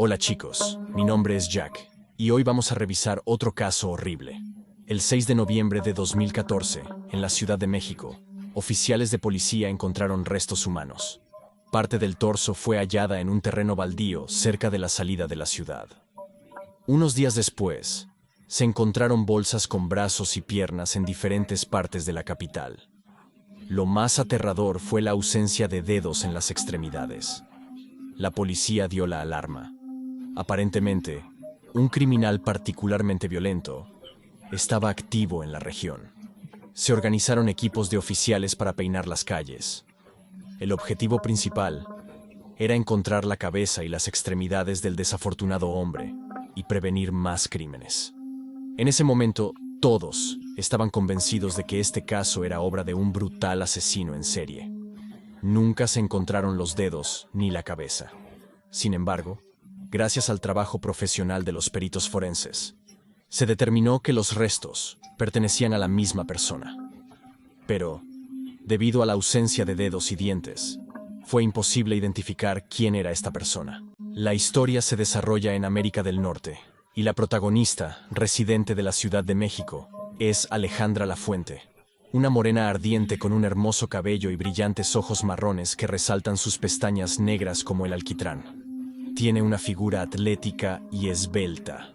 Hola chicos, mi nombre es Jack, y hoy vamos a revisar otro caso horrible. El 6 de noviembre de 2014, en la Ciudad de México, oficiales de policía encontraron restos humanos. Parte del torso fue hallada en un terreno baldío cerca de la salida de la ciudad. Unos días después, se encontraron bolsas con brazos y piernas en diferentes partes de la capital. Lo más aterrador fue la ausencia de dedos en las extremidades. La policía dio la alarma. Aparentemente, un criminal particularmente violento estaba activo en la región. Se organizaron equipos de oficiales para peinar las calles. El objetivo principal era encontrar la cabeza y las extremidades del desafortunado hombre y prevenir más crímenes. En ese momento, todos estaban convencidos de que este caso era obra de un brutal asesino en serie. Nunca se encontraron los dedos ni la cabeza. Sin embargo, gracias al trabajo profesional de los peritos forenses, se determinó que los restos pertenecían a la misma persona. Pero, debido a la ausencia de dedos y dientes, fue imposible identificar quién era esta persona. La historia se desarrolla en América del Norte, y la protagonista, residente de la Ciudad de México, es Alejandra Lafuente, una morena ardiente con un hermoso cabello y brillantes ojos marrones que resaltan sus pestañas negras como el alquitrán. Tiene una figura atlética y esbelta,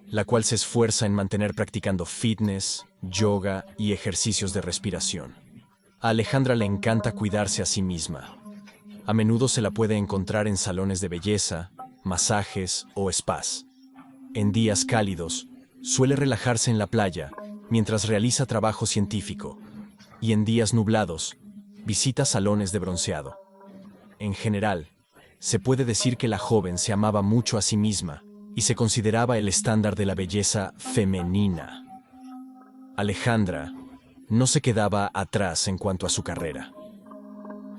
la cual se esfuerza en mantener practicando fitness, yoga y ejercicios de respiración. A Alejandra le encanta cuidarse a sí misma. A menudo se la puede encontrar en salones de belleza, masajes o spas. En días cálidos, suele relajarse en la playa mientras realiza trabajo científico, y en días nublados, visita salones de bronceado. En general, se puede decir que la joven se amaba mucho a sí misma y se consideraba el estándar de la belleza femenina. Alejandra no se quedaba atrás en cuanto a su carrera.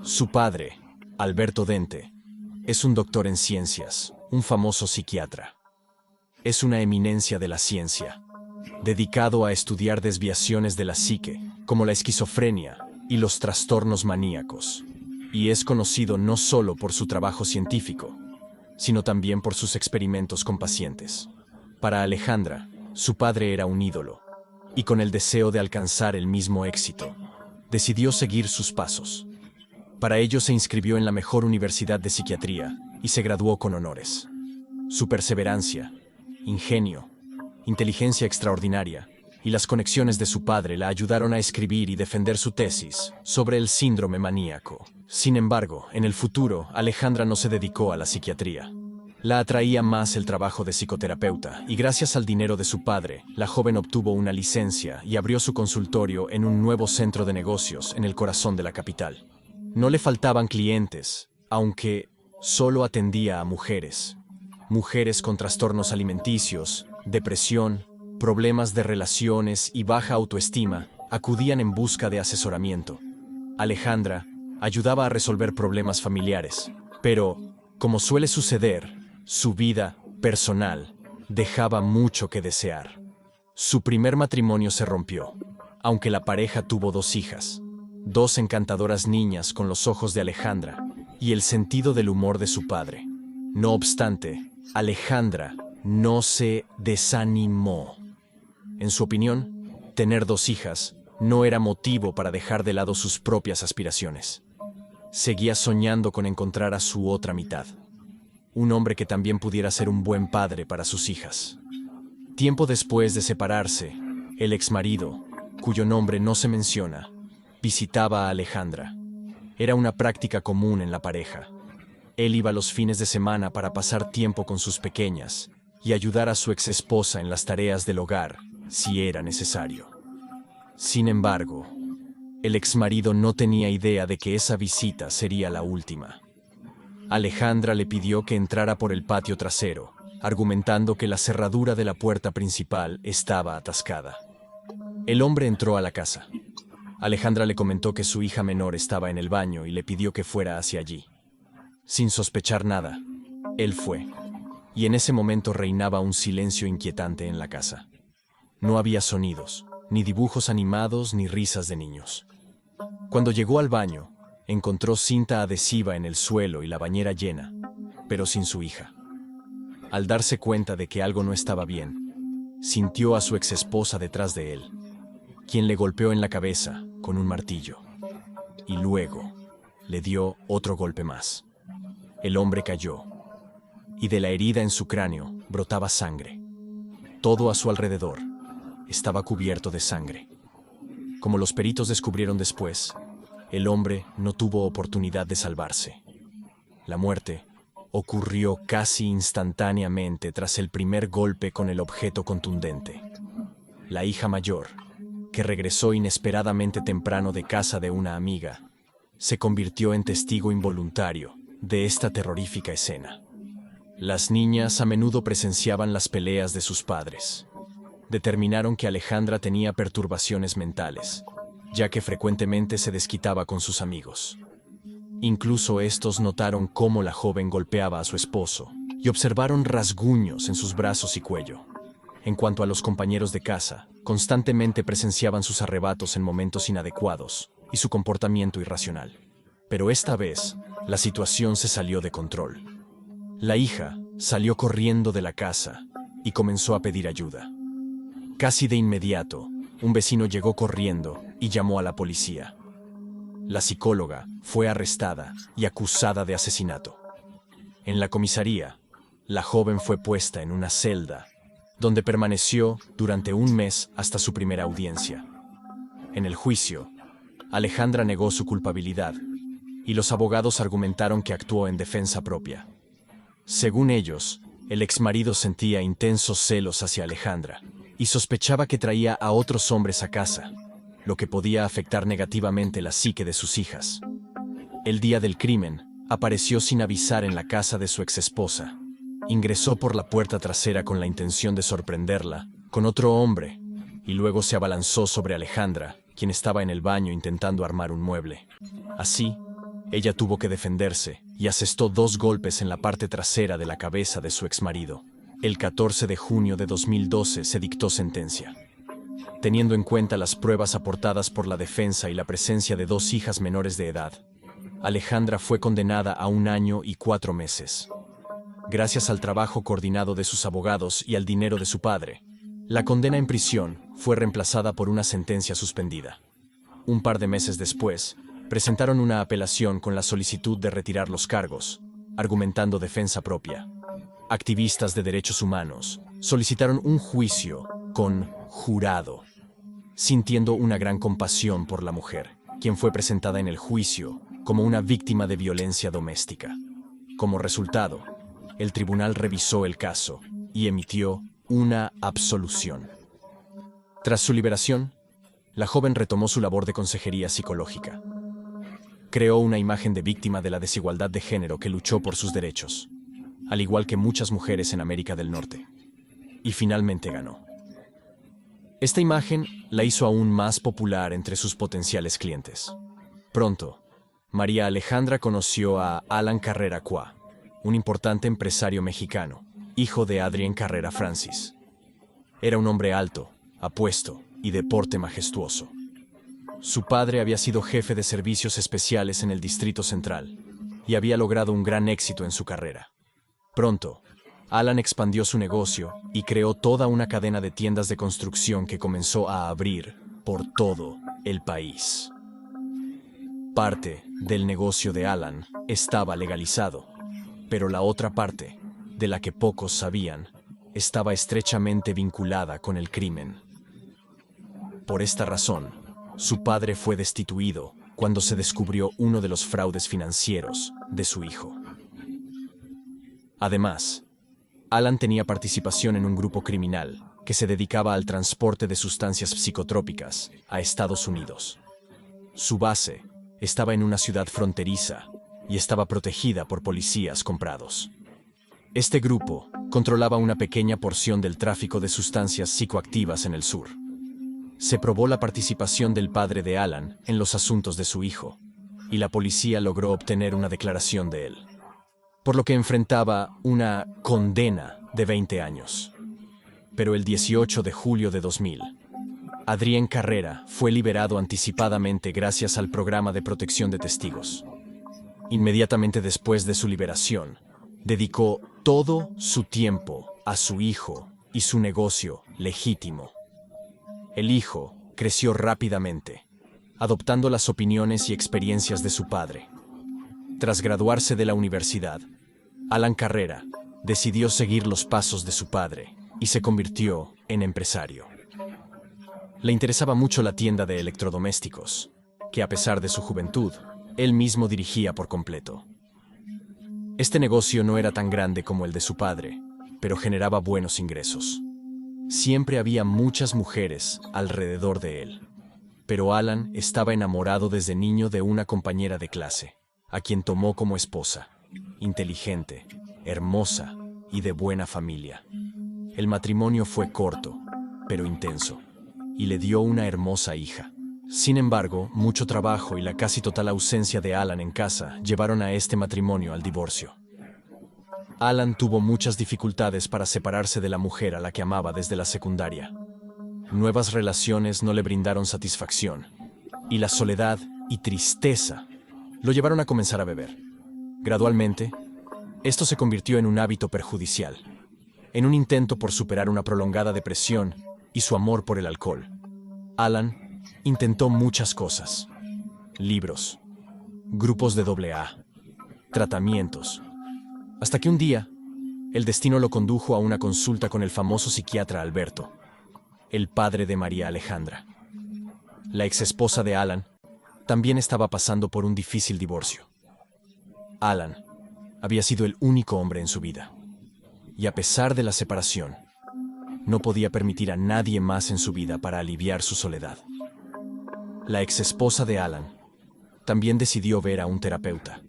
Su padre, Alberto Dente, es un doctor en ciencias, un famoso psiquiatra. Es una eminencia de la ciencia, dedicado a estudiar desviaciones de la psique, como la esquizofrenia y los trastornos maníacos. Y es conocido no solo por su trabajo científico, sino también por sus experimentos con pacientes. Para Alejandra, su padre era un ídolo, y con el deseo de alcanzar el mismo éxito, decidió seguir sus pasos. Para ello se inscribió en la mejor universidad de psiquiatría y se graduó con honores. Su perseverancia, ingenio, inteligencia extraordinaria y las conexiones de su padre la ayudaron a escribir y defender su tesis sobre el síndrome maníaco. Sin embargo, en el futuro, Alejandra no se dedicó a la psiquiatría. La atraía más el trabajo de psicoterapeuta, y gracias al dinero de su padre, la joven obtuvo una licencia y abrió su consultorio en un nuevo centro de negocios en el corazón de la capital. No le faltaban clientes, aunque solo atendía a mujeres. Mujeres con trastornos alimenticios, depresión, problemas de relaciones y baja autoestima acudían en busca de asesoramiento. Alejandra ayudaba a resolver problemas familiares, pero, como suele suceder, su vida personal dejaba mucho que desear. Su primer matrimonio se rompió, aunque la pareja tuvo 2 hijas, 2 encantadoras niñas con los ojos de Alejandra y el sentido del humor de su padre. No obstante, Alejandra no se desanimó. En su opinión, tener 2 hijas no era motivo para dejar de lado sus propias aspiraciones. Seguía soñando con encontrar a su otra mitad, un hombre que también pudiera ser un buen padre para sus hijas. Tiempo después de separarse, el exmarido, cuyo nombre no se menciona, visitaba a Alejandra. Era una práctica común en la pareja. Él iba los fines de semana para pasar tiempo con sus pequeñas y ayudar a su exesposa en las tareas del hogar, si era necesario. Sin embargo, el exmarido no tenía idea de que esa visita sería la última. Alejandra le pidió que entrara por el patio trasero, argumentando que la cerradura de la puerta principal estaba atascada. El hombre entró a la casa. Alejandra le comentó que su hija menor estaba en el baño y le pidió que fuera hacia allí. Sin sospechar nada, él fue, y en ese momento reinaba un silencio inquietante en la casa. No había sonidos, ni dibujos animados, ni risas de niños. Cuando llegó al baño, encontró cinta adhesiva en el suelo y la bañera llena, pero sin su hija. Al darse cuenta de que algo no estaba bien, sintió a su exesposa detrás de él, quien le golpeó en la cabeza con un martillo. Y luego le dio otro golpe más. El hombre cayó, y de la herida en su cráneo brotaba sangre. Todo a su alrededor estaba cubierto de sangre. Como los peritos descubrieron después, el hombre no tuvo oportunidad de salvarse. La muerte ocurrió casi instantáneamente tras el primer golpe con el objeto contundente. La hija mayor, que regresó inesperadamente temprano de casa de una amiga, se convirtió en testigo involuntario de esta terrorífica escena. Las niñas a menudo presenciaban las peleas de sus padres. Determinaron que Alejandra tenía perturbaciones mentales, ya que frecuentemente se desquitaba con sus amigos. Incluso estos notaron cómo la joven golpeaba a su esposo y observaron rasguños en sus brazos y cuello. En cuanto a los compañeros de casa, constantemente presenciaban sus arrebatos en momentos inadecuados y su comportamiento irracional. Pero esta vez, la situación se salió de control. La hija salió corriendo de la casa y comenzó a pedir ayuda. Casi de inmediato, un vecino llegó corriendo y llamó a la policía. La psicóloga fue arrestada y acusada de asesinato. En la comisaría, la joven fue puesta en una celda, donde permaneció durante un mes hasta su primera audiencia. En el juicio, Alejandra negó su culpabilidad, y los abogados argumentaron que actuó en defensa propia. Según ellos, el exmarido sentía intensos celos hacia Alejandra y sospechaba que traía a otros hombres a casa, lo que podía afectar negativamente la psique de sus hijas. El día del crimen, apareció sin avisar en la casa de su exesposa. Ingresó por la puerta trasera con la intención de sorprenderla con otro hombre, y luego se abalanzó sobre Alejandra, quien estaba en el baño intentando armar un mueble. Así, ella tuvo que defenderse y asestó 2 golpes en la parte trasera de la cabeza de su exmarido. El 14 de junio de 2012 se dictó sentencia. Teniendo en cuenta las pruebas aportadas por la defensa y la presencia de 2 hijas menores de edad, Alejandra fue condenada a 1 año y 4 meses. Gracias al trabajo coordinado de sus abogados y al dinero de su padre, la condena en prisión fue reemplazada por una sentencia suspendida. Un par de meses después, presentaron una apelación con la solicitud de retirar los cargos, argumentando defensa propia. Activistas de derechos humanos solicitaron un juicio con jurado, sintiendo una gran compasión por la mujer, quien fue presentada en el juicio como una víctima de violencia doméstica. Como resultado, el tribunal revisó el caso y emitió una absolución. Tras su liberación, la joven retomó su labor de consejería psicológica. Creó una imagen de víctima de la desigualdad de género que luchó por sus derechos, al igual que muchas mujeres en América del Norte. Y finalmente ganó. Esta imagen la hizo aún más popular entre sus potenciales clientes. Pronto, María Alejandra conoció a Alan Carrera Qua, un importante empresario mexicano, hijo de Adrián Carrera Francis. Era un hombre alto, apuesto y de porte majestuoso. Su padre había sido jefe de servicios especiales en el Distrito Central y había logrado un gran éxito en su carrera. Pronto, Alan expandió su negocio y creó toda una cadena de tiendas de construcción que comenzó a abrir por todo el país. Parte del negocio de Alan estaba legalizado, pero la otra parte, de la que pocos sabían, estaba estrechamente vinculada con el crimen. Por esta razón, su padre fue destituido cuando se descubrió uno de los fraudes financieros de su hijo. Además, Alan tenía participación en un grupo criminal que se dedicaba al transporte de sustancias psicotrópicas a Estados Unidos. Su base estaba en una ciudad fronteriza y estaba protegida por policías comprados. Este grupo controlaba una pequeña porción del tráfico de sustancias psicoactivas en el sur. Se probó la participación del padre de Alan en los asuntos de su hijo, y la policía logró obtener una declaración de él, por lo que enfrentaba una condena de 20 años. Pero el 18 de julio de 2000, Adrián Carrera fue liberado anticipadamente gracias al programa de protección de testigos. Inmediatamente después de su liberación, dedicó todo su tiempo a su hijo y su negocio legítimo. El hijo creció rápidamente, adoptando las opiniones y experiencias de su padre. Tras graduarse de la universidad, Alan Carrera decidió seguir los pasos de su padre y se convirtió en empresario. Le interesaba mucho la tienda de electrodomésticos, que a pesar de su juventud, él mismo dirigía por completo. Este negocio no era tan grande como el de su padre, pero generaba buenos ingresos. Siempre había muchas mujeres alrededor de él, pero Alan estaba enamorado desde niño de una compañera de clase, a quien tomó como esposa, inteligente, hermosa y de buena familia. El matrimonio fue corto, pero intenso, y le dio una hermosa hija. Sin embargo, mucho trabajo y la casi total ausencia de Alan en casa llevaron a este matrimonio al divorcio. Alan tuvo muchas dificultades para separarse de la mujer a la que amaba desde la secundaria. Nuevas relaciones no le brindaron satisfacción, y la soledad y tristeza lo llevaron a comenzar a beber. Gradualmente, esto se convirtió en un hábito perjudicial, en un intento por superar una prolongada depresión y su amor por el alcohol. Alan intentó muchas cosas: libros, grupos de AA, tratamientos, hasta que un día, el destino lo condujo a una consulta con el famoso psiquiatra Alberto, el padre de María Alejandra. La exesposa de Alan también estaba pasando por un difícil divorcio. Alan había sido el único hombre en su vida, y a pesar de la separación, no podía permitir a nadie más en su vida para aliviar su soledad. La exesposa de Alan también decidió ver a un terapeuta,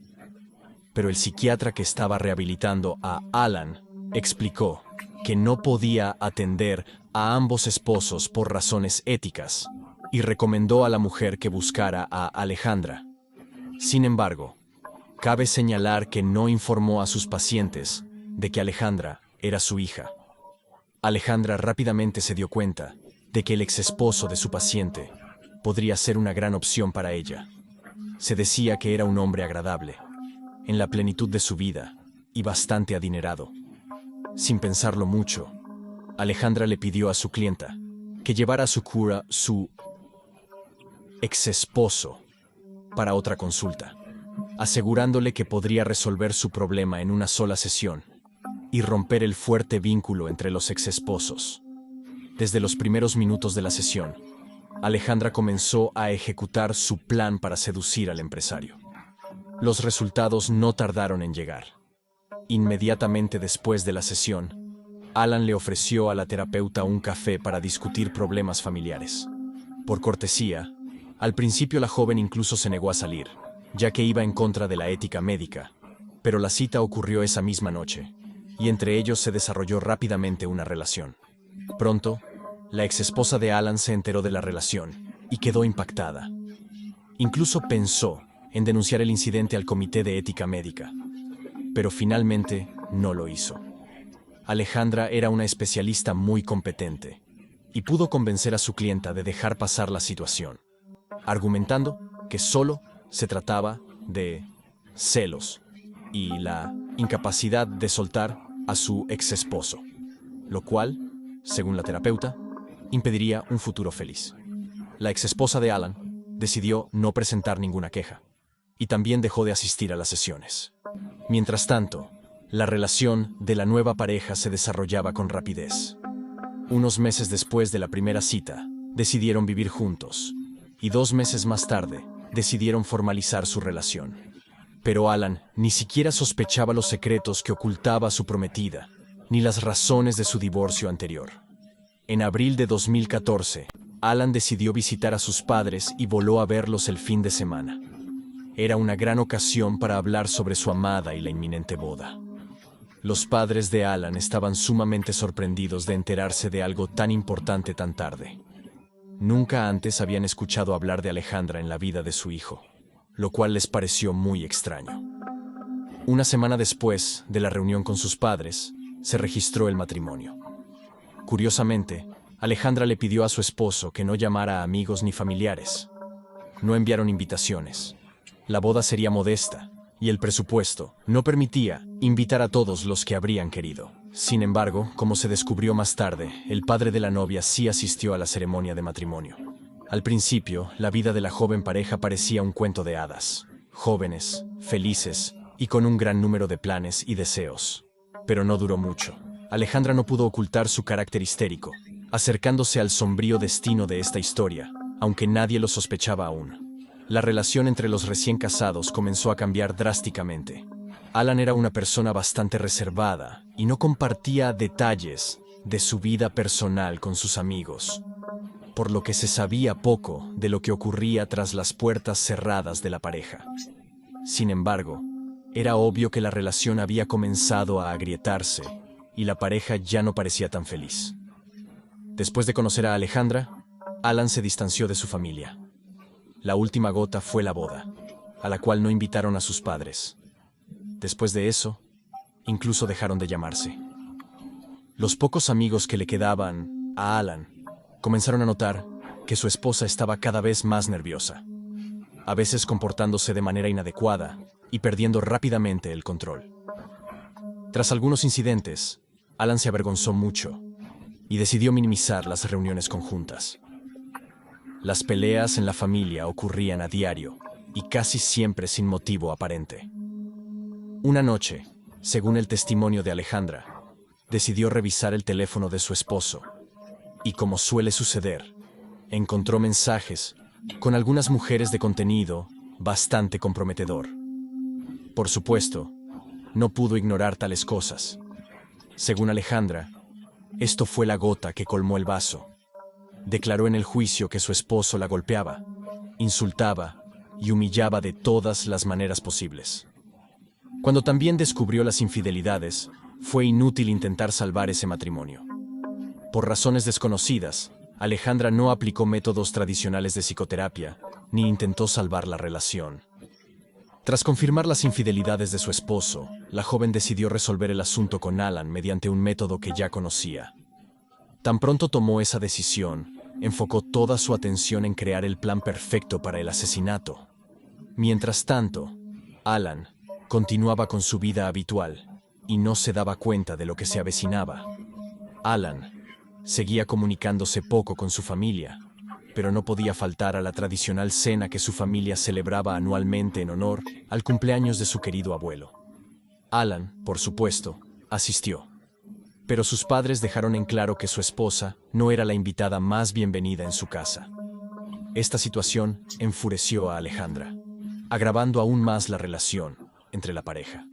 pero el psiquiatra que estaba rehabilitando a Alan explicó que no podía atender a ambos esposos por razones éticas y recomendó a la mujer que buscara a Alejandra. Sin embargo, cabe señalar que no informó a sus pacientes de que Alejandra era su hija. Alejandra rápidamente se dio cuenta de que el exesposo de su paciente podría ser una gran opción para ella. Se decía que era un hombre agradable, en la plenitud de su vida y bastante adinerado. Sin pensarlo mucho, Alejandra le pidió a su clienta que llevara a su cura su exesposo para otra consulta, asegurándole que podría resolver su problema en una sola sesión y romper el fuerte vínculo entre los exesposos. Desde los primeros minutos de la sesión, Alejandra comenzó a ejecutar su plan para seducir al empresario. Los resultados no tardaron en llegar. Inmediatamente después de la sesión, Alan le ofreció a la terapeuta un café para discutir problemas familiares. Por cortesía, al principio la joven incluso se negó a salir, ya que iba en contra de la ética médica, pero la cita ocurrió esa misma noche, y entre ellos se desarrolló rápidamente una relación. Pronto, la exesposa de Alan se enteró de la relación y quedó impactada. Incluso pensó en denunciar el incidente al Comité de Ética Médica, pero finalmente no lo hizo. Alejandra era una especialista muy competente y pudo convencer a su clienta de dejar pasar la situación, argumentando que solo se trataba de celos y la incapacidad de soltar a su exesposo, lo cual, según la terapeuta, impediría un futuro feliz. La exesposa de Alan decidió no presentar ninguna queja y también dejó de asistir a las sesiones. Mientras tanto, la relación de la nueva pareja se desarrollaba con rapidez. Unos meses después de la primera cita, decidieron vivir juntos, y 2 meses más tarde, decidieron formalizar su relación. Pero Alan ni siquiera sospechaba los secretos que ocultaba su prometida, ni las razones de su divorcio anterior. En abril de 2014, Alan decidió visitar a sus padres y voló a verlos el fin de semana. Era una gran ocasión para hablar sobre su amada y la inminente boda. Los padres de Alan estaban sumamente sorprendidos de enterarse de algo tan importante tan tarde. Nunca antes habían escuchado hablar de Alejandra en la vida de su hijo, lo cual les pareció muy extraño. Una semana después de la reunión con sus padres, se registró el matrimonio. Curiosamente, Alejandra le pidió a su esposo que no llamara a amigos ni familiares. No enviaron invitaciones. La boda sería modesta y el presupuesto no permitía invitar a todos los que habrían querido. Sin embargo, como se descubrió más tarde, el padre de la novia sí asistió a la ceremonia de matrimonio. Al principio, la vida de la joven pareja parecía un cuento de hadas. Jóvenes, felices y con un gran número de planes y deseos. Pero no duró mucho. Alejandra no pudo ocultar su carácter histérico, acercándose al sombrío destino de esta historia, aunque nadie lo sospechaba aún. La relación entre los recién casados comenzó a cambiar drásticamente. Alan era una persona bastante reservada y no compartía detalles de su vida personal con sus amigos, por lo que se sabía poco de lo que ocurría tras las puertas cerradas de la pareja. Sin embargo, era obvio que la relación había comenzado a agrietarse y la pareja ya no parecía tan feliz. Después de conocer a Alejandra, Alan se distanció de su familia. La última gota fue la boda, a la cual no invitaron a sus padres. Después de eso, incluso dejaron de llamarse. Los pocos amigos que le quedaban a Alan comenzaron a notar que su esposa estaba cada vez más nerviosa, a veces comportándose de manera inadecuada y perdiendo rápidamente el control. Tras algunos incidentes, Alan se avergonzó mucho y decidió minimizar las reuniones conjuntas. Las peleas en la familia ocurrían a diario y casi siempre sin motivo aparente. Una noche, según el testimonio de Alejandra, decidió revisar el teléfono de su esposo y, como suele suceder, encontró mensajes con algunas mujeres de contenido bastante comprometedor. Por supuesto, no pudo ignorar tales cosas. Según Alejandra, esto fue la gota que colmó el vaso. Declaró en el juicio que su esposo la golpeaba, insultaba y humillaba de todas las maneras posibles. Cuando también descubrió las infidelidades, fue inútil intentar salvar ese matrimonio. Por razones desconocidas, Alejandra no aplicó métodos tradicionales de psicoterapia, ni intentó salvar la relación. Tras confirmar las infidelidades de su esposo, la joven decidió resolver el asunto con Alan mediante un método que ya conocía. Tan pronto tomó esa decisión, enfocó toda su atención en crear el plan perfecto para el asesinato. Mientras tanto, Alan continuaba con su vida habitual y no se daba cuenta de lo que se avecinaba. Alan seguía comunicándose poco con su familia, pero no podía faltar a la tradicional cena que su familia celebraba anualmente en honor al cumpleaños de su querido abuelo. Alan, por supuesto, asistió. Pero sus padres dejaron en claro que su esposa no era la invitada más bienvenida en su casa. Esta situación enfureció a Alejandra, agravando aún más la relación entre la pareja.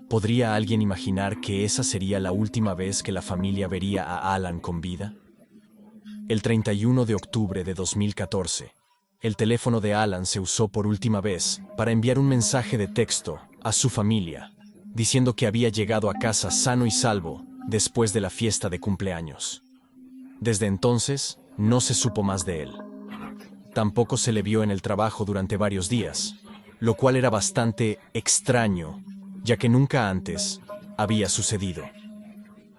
¿Podría alguien imaginar que esa sería la última vez que la familia vería a Alan con vida? El 31 de octubre de 2014, el teléfono de Alan se usó por última vez para enviar un mensaje de texto a su familia, diciendo que había llegado a casa sano y salvo después de la fiesta de cumpleaños. Desde entonces, no se supo más de él. Tampoco se le vio en el trabajo durante varios días, lo cual era bastante extraño, ya que nunca antes había sucedido.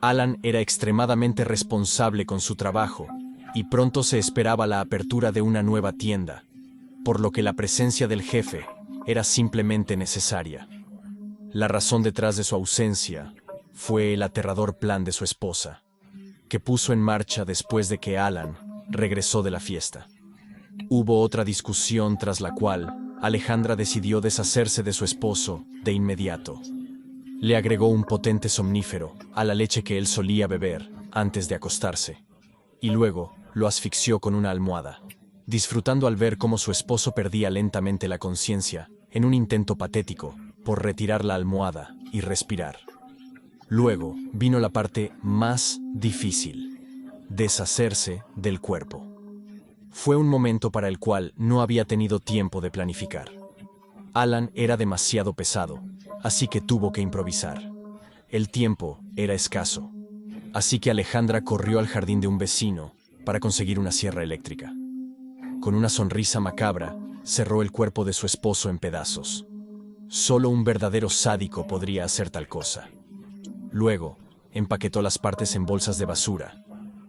Alan era extremadamente responsable con su trabajo y pronto se esperaba la apertura de una nueva tienda, por lo que la presencia del jefe era simplemente necesaria. La razón detrás de su ausencia fue el aterrador plan de su esposa, que puso en marcha después de que Alan regresó de la fiesta. Hubo otra discusión tras la cual Alejandra decidió deshacerse de su esposo de inmediato. Le agregó un potente somnífero a la leche que él solía beber antes de acostarse, y luego lo asfixió con una almohada, disfrutando al ver cómo su esposo perdía lentamente la conciencia en un intento patético por retirar la almohada y respirar. Luego vino la parte más difícil: deshacerse del cuerpo. Fue un momento para el cual no había tenido tiempo de planificar. Alan era demasiado pesado, así que tuvo que improvisar. El tiempo era escaso, así que Alejandra corrió al jardín de un vecino para conseguir una sierra eléctrica. Con una sonrisa macabra, cerró el cuerpo de su esposo en pedazos. Solo un verdadero sádico podría hacer tal cosa. Luego, empaquetó las partes en bolsas de basura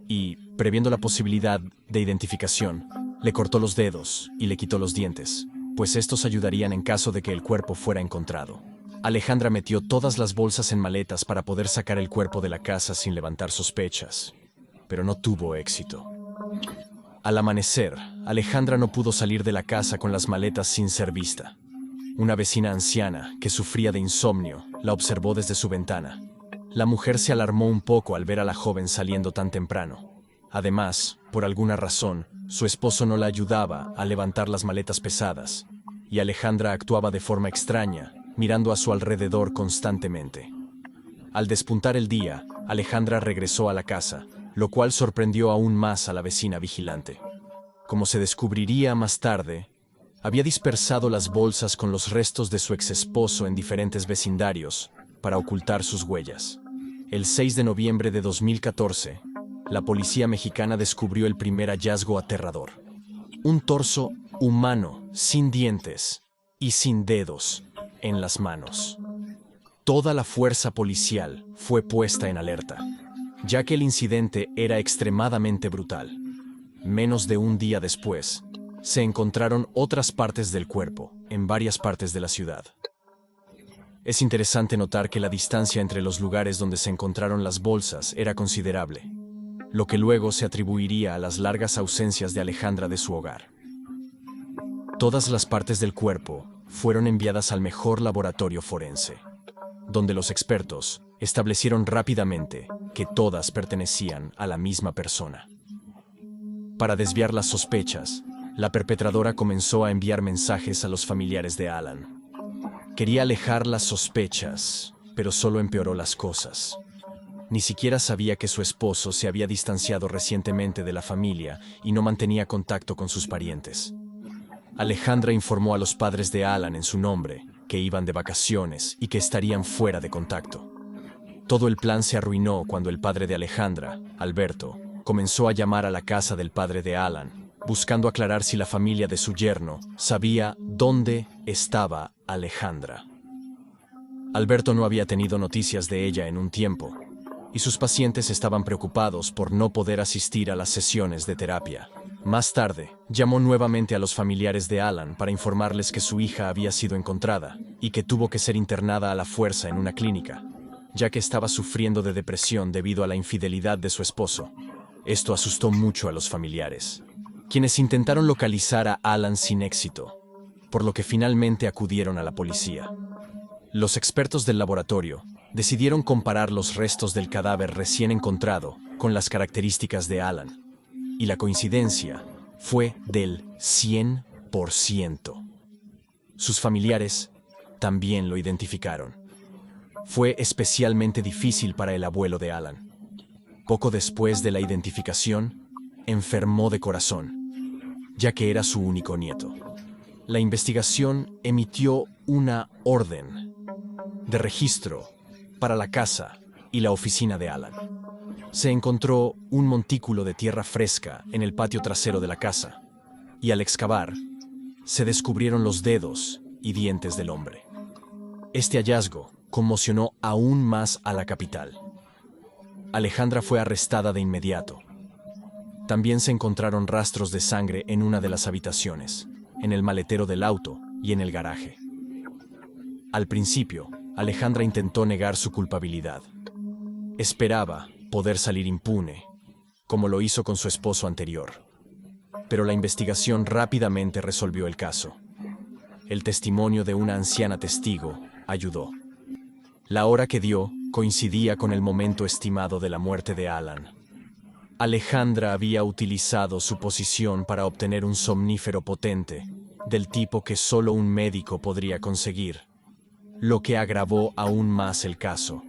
y, previendo la posibilidad de identificación, le cortó los dedos y le quitó los dientes. pues estos ayudarían en caso de que el cuerpo fuera encontrado. Alejandra metió todas las bolsas en maletas para poder sacar el cuerpo de la casa sin levantar sospechas, pero no tuvo éxito. Al amanecer, Alejandra no pudo salir de la casa con las maletas sin ser vista. Una vecina anciana, que sufría de insomnio, la observó desde su ventana. La mujer se alarmó un poco al ver a la joven saliendo tan temprano. Además, por alguna razón, su esposo no la ayudaba a levantar las maletas pesadas, y Alejandra actuaba de forma extraña, mirando a su alrededor constantemente. Al despuntar el día, Alejandra regresó a la casa, lo cual sorprendió aún más a la vecina vigilante. Como se descubriría más tarde, había dispersado las bolsas con los restos de su exesposo en diferentes vecindarios para ocultar sus huellas. El 6 de noviembre de 2014, la policía mexicana descubrió el primer hallazgo aterrador. Un torso humano, sin dientes y sin dedos en las manos. Toda la fuerza policial fue puesta en alerta, ya que el incidente era extremadamente brutal. Menos de un día después, se encontraron otras partes del cuerpo en varias partes de la ciudad. Es interesante notar que la distancia entre los lugares donde se encontraron las bolsas era considerable, lo que luego se atribuiría a las largas ausencias de Alejandra de su hogar. Todas las partes del cuerpo fueron enviadas al mejor laboratorio forense, donde los expertos establecieron rápidamente que todas pertenecían a la misma persona. Para desviar las sospechas, la perpetradora comenzó a enviar mensajes a los familiares de Alan. Quería alejar las sospechas, pero solo empeoró las cosas. Ni siquiera sabía que su esposo se había distanciado recientemente de la familia y no mantenía contacto con sus parientes. Alejandra informó a los padres de Alan en su nombre que iban de vacaciones y que estarían fuera de contacto. Todo el plan se arruinó cuando el padre de Alejandra, Alberto, comenzó a llamar a la casa del padre de Alan, buscando aclarar si la familia de su yerno sabía dónde estaba Alejandra. Alberto no había tenido noticias de ella en un tiempo, y sus pacientes estaban preocupados por no poder asistir a las sesiones de terapia. Más tarde, llamó nuevamente a los familiares de Alan para informarles que su hija había sido encontrada y que tuvo que ser internada a la fuerza en una clínica, ya que estaba sufriendo de depresión debido a la infidelidad de su esposo. Esto asustó mucho a los familiares, quienes intentaron localizar a Alan sin éxito, por lo que finalmente acudieron a la policía. Los expertos del laboratorio decidieron comparar los restos del cadáver recién encontrado con las características de Alan, y la coincidencia fue del 100%. Sus familiares también lo identificaron. Fue especialmente difícil para el abuelo de Alan. Poco después de la identificación, enfermó de corazón, ya que era su único nieto. La investigación emitió una orden de registro para la casa y la oficina de Alan. Se encontró un montículo de tierra fresca en el patio trasero de la casa, y al excavar, se descubrieron los dedos y dientes del hombre. Este hallazgo conmocionó aún más a la capital. Alejandra fue arrestada de inmediato. También se encontraron rastros de sangre en una de las habitaciones, en el maletero del auto y en el garaje. Al principio, Alejandra intentó negar su culpabilidad. Esperaba poder salir impune, como lo hizo con su esposo anterior. Pero la investigación rápidamente resolvió el caso. El testimonio de una anciana testigo ayudó. La hora que dio coincidía con el momento estimado de la muerte de Alan. Alejandra había utilizado su posición para obtener un somnífero potente, del tipo que solo un médico podría conseguir, lo que agravó aún más el caso.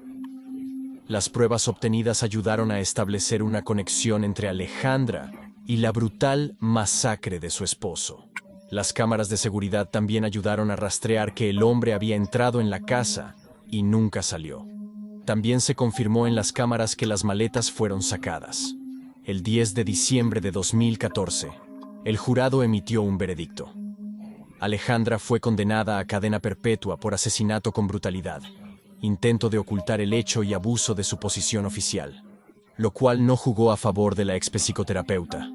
Las pruebas obtenidas ayudaron a establecer una conexión entre Alejandra y la brutal masacre de su esposo. Las cámaras de seguridad también ayudaron a rastrear que el hombre había entrado en la casa y nunca salió. También se confirmó en las cámaras que las maletas fueron sacadas. El 10 de diciembre de 2014, el jurado emitió un veredicto. Alejandra fue condenada a cadena perpetua por asesinato con brutalidad, intento de ocultar el hecho y abuso de su posición oficial, lo cual no jugó a favor de la ex psicoterapeuta.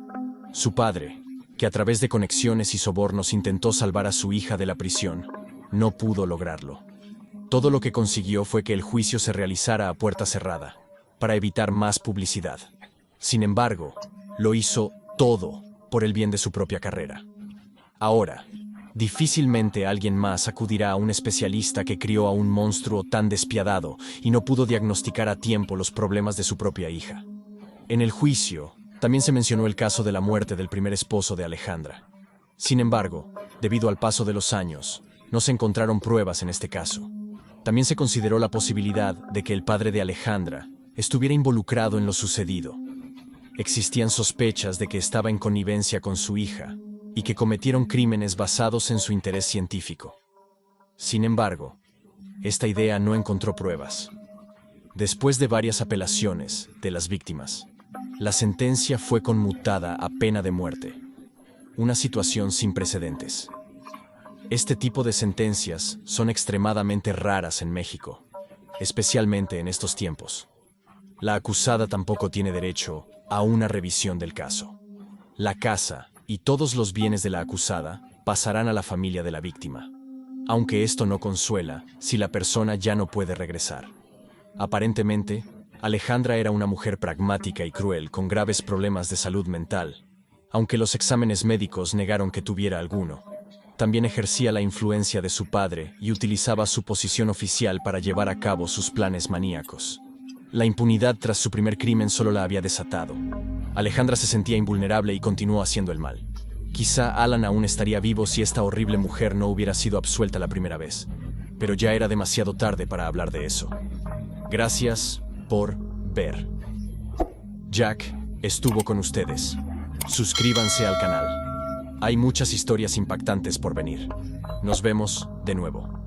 Su padre, que a través de conexiones y sobornos intentó salvar a su hija de la prisión. No pudo lograrlo. Todo lo que consiguió fue que el juicio se realizara a puerta cerrada, para evitar más publicidad. Sin embargo, lo hizo todo por el bien de su propia carrera. Ahora, difícilmente alguien más acudirá a un especialista que crió a un monstruo tan despiadado y no pudo diagnosticar a tiempo los problemas de su propia hija. En el juicio, también se mencionó el caso de la muerte del primer esposo de Alejandra. Sin embargo, debido al paso de los años, no se encontraron pruebas en este caso. También se consideró la posibilidad de que el padre de Alejandra estuviera involucrado en lo sucedido. Existían sospechas de que estaba en connivencia con su hija y que cometieron crímenes basados en su interés científico. Sin embargo, esta idea no encontró pruebas. Después de varias apelaciones de las víctimas, la sentencia fue conmutada a pena de muerte, una situación sin precedentes. Este tipo de sentencias son extremadamente raras en México, especialmente en estos tiempos. La acusada tampoco tiene derecho a una revisión del caso. La casa y todos los bienes de la acusada pasarán a la familia de la víctima, aunque esto no consuela si la persona ya no puede regresar. Aparentemente, Alejandra era una mujer pragmática y cruel con graves problemas de salud mental, aunque los exámenes médicos negaron que tuviera alguno. También ejercía la influencia de su padre y utilizaba su posición oficial para llevar a cabo sus planes maníacos. La impunidad tras su primer crimen solo la había desatado. Alejandra se sentía invulnerable y continuó haciendo el mal. Quizá Alan aún estaría vivo si esta horrible mujer no hubiera sido absuelta la primera vez, pero ya era demasiado tarde para hablar de eso. Gracias por ver. Jack estuvo con ustedes. Suscríbanse al canal. Hay muchas historias impactantes por venir. Nos vemos de nuevo.